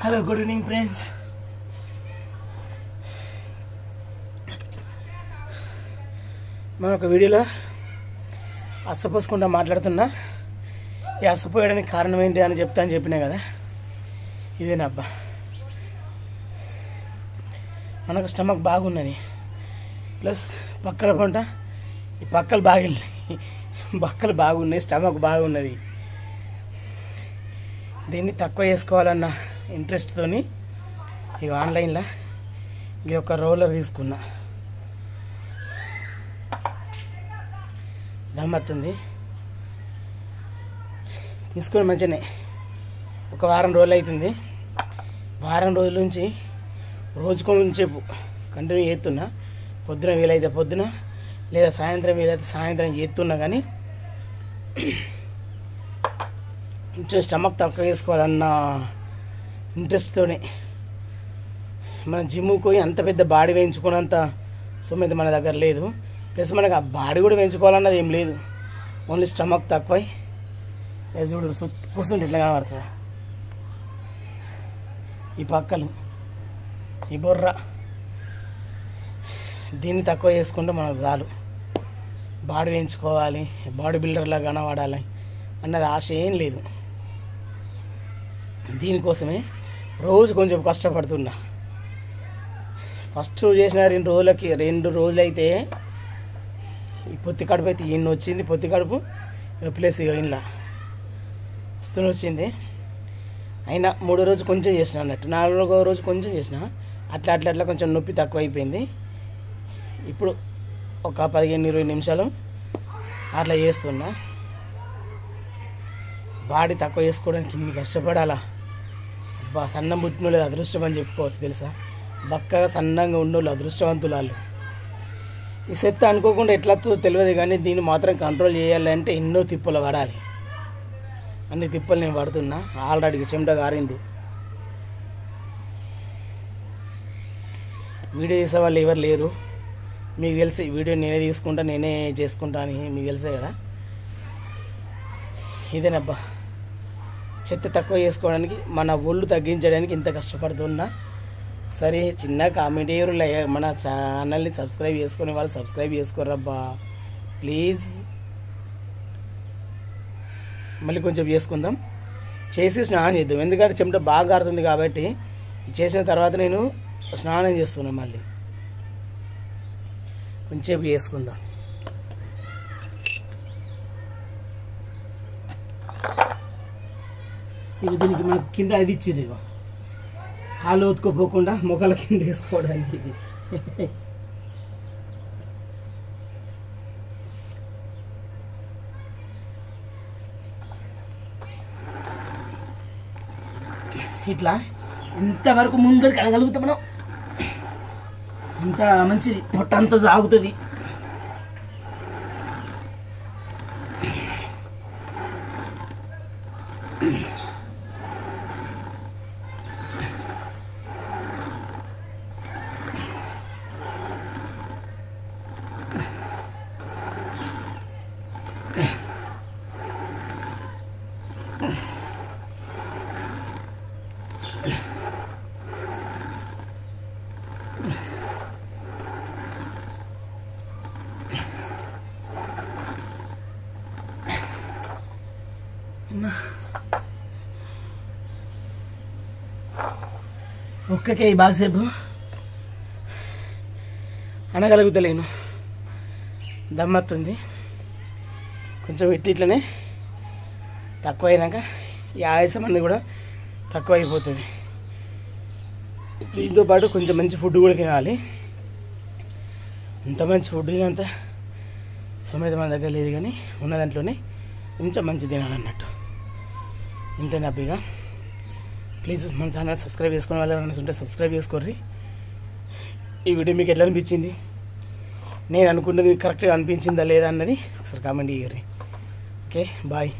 Hello good evening friends. మనం ఒక వీడియోలో అసపోసుకుంటా మాట్లాడుతున్నా. ఈ అసపోయడానికి కారణం ఏంటి అని చెప్పినా కదా, ఇదేనబ్బా. మనకు స్టమక్ బాగున్నది, ప్లస్ పక్కల పంట ఈ పక్కలు బాగున్నాయి, స్టమక్ బాగున్నది. దీన్ని తక్కువ చేసుకోవాలన్న ఇంట్రెస్ట్తోని ఇక ఆన్లైన్లో ఇది ఒక రోలర్ తీసుకున్నా. దమ్మత్తుంది తీసుకొని మంచిగానే ఒక వారం రోజులు అవుతుంది. వారం రోజుల నుంచి రోజుకొంచెంసేపు కంటిన్యూ చేస్తున్నా. పొద్దున వీలైతే పొద్దున, లేదా సాయంత్రం వీలైతే సాయంత్రం చేస్తున్నా. కానీ కొంచెం స్టమక్ తక్కువ చేసుకోవాలన్న ఇంట్రెస్ట్తోనే మన జిమ్కి పోయి అంత పెద్ద బాడీ వేయించుకున్నంత సొమ్మెది మన దగ్గర లేదు. ప్లస్ మనకు ఆ బాడీ కూడా పెంచుకోవాలన్నది ఏం లేదు. ఓన్లీ స్టమక్ తక్కువై చూడు కూర్చుంటే ఇట్లా కనబడుతుంది. ఈ పక్కలు ఈ బొర్ర దీన్ని తక్కువ చేసుకుంటే మనకు చాలు. బాడీ వేయించుకోవాలి, బాడీ బిల్డర్లా కనబడాలి అన్నది ఆశ ఏం లేదు. దీనికోసమే రోజు కొంచెం కష్టపడుతున్నా. ఫస్ట్ చేసిన 2 రోజులు అయితే ఈ పొత్తి కడుపు అయితే ఇన్ని వచ్చింది. పొత్తి కడుపు ప్లస్ ఇంట్లో వస్తూనే వచ్చింది. అయినా 3వ రోజు కొంచెం చేసిన అన్నట్టు, 4వ రోజు కొంచెం చేసిన. అట్లా కొంచెం నొప్పి తక్కువ అయిపోయింది. ఇప్పుడు ఒక 15-20 నిమిషాలు అట్లా చేస్తున్నా. బాడీ తక్కువ చేసుకోవడానికి ఇన్ని కష్టపడాలా అబ్బా. సన్నం పుట్టిన వాళ్ళు అదృష్టం అని చెప్పుకోవచ్చు తెలుసా. బక్కగా సన్నంగా ఉన్నోళ్ళు అదృష్టవంతులు వాళ్ళు. ఈ సెత్త అనుకోకుండా ఎట్లా తెలియదు, కానీ దీన్ని మాత్రం కంట్రోల్ చేయాలంటే ఎన్నో తిప్పలు పడాలి. అన్ని తిప్పలు నేను పడుతున్నా. ఆల్రెడీ చెమట గారింది. వీడియో చేసే వాళ్ళు ఎవరు లేరు. మీకు తెలిసి వీడియో నేనే తీసుకుంటా, నేనే చేసుకుంటా అని మీకు తెలుసే కదా. ఇదేనబ్బా, చెత్త తక్కువ చేసుకోవడానికి, మన ఒళ్ళు తగ్గించడానికి ఇంత కష్టపడుతున్నా. సరే చిన్న కామెంట్ చేయరు, మన ఛానల్ని సబ్స్క్రైబ్ చేసుకునే వాళ్ళు సబ్స్క్రైబ్ చేసుకోరబ్బా ప్లీజ్. మళ్ళీ కొంచెం చేసుకుందాం, చేసి స్నానం చేద్దాం. ఎందుకంటే చెమట బాగా కారుతుంది కాబట్టి చేసిన తర్వాత నేను స్నానం చేస్తున్నాను. మళ్ళీ కొంచెంసేపు చేసుకుందాం. ఇక దీనికి మనకు కింద అది ఇచ్చింది, ఇక కాళ్ళు ఉతుకోపోకుండా మొక్కల కింద వేసుకోవడానికి. ఇట్లా ఇంతవరకు ముందరికి అనగలుగుతాం మనం, ఇంత మంచిది. పొట్ట అంతా సాగుతుంది. ఒక్కకే బాసేపు అనగలుగుతలేను, దమ్మత్తుంది. కొంచెం ఇట్లనే తక్కువ అయినాక ఈ ఆయాసం అన్నీ కూడా తక్కువ అయిపోతుంది. దీంతో పాటు కొంచెం మంచి ఫుడ్ కూడా తినాలి. అంత మంచి ఫుడ్ తినంత సొమ్మెద మన దగ్గర లేదు, కానీ ఉన్న దాంట్లోనే కొంచెం మంచి తినాలన్నట్టు. ఇంతే నబ్బిగా. ప్లీజ్ మన ఛానల్ సబ్స్క్రైబ్ చేసుకునే వాళ్ళు ఎవరైనా ఉంటే సబ్స్క్రైబ్ చేసుకోర్రి. ఈ వీడియో మీకు ఎట్లా అనిపించింది, నేను అనుకున్నది కరెక్ట్గా అనిపించిందా లేదా అన్నది ఒకసారి కామెంట్ చేయర్రి. Okay bye.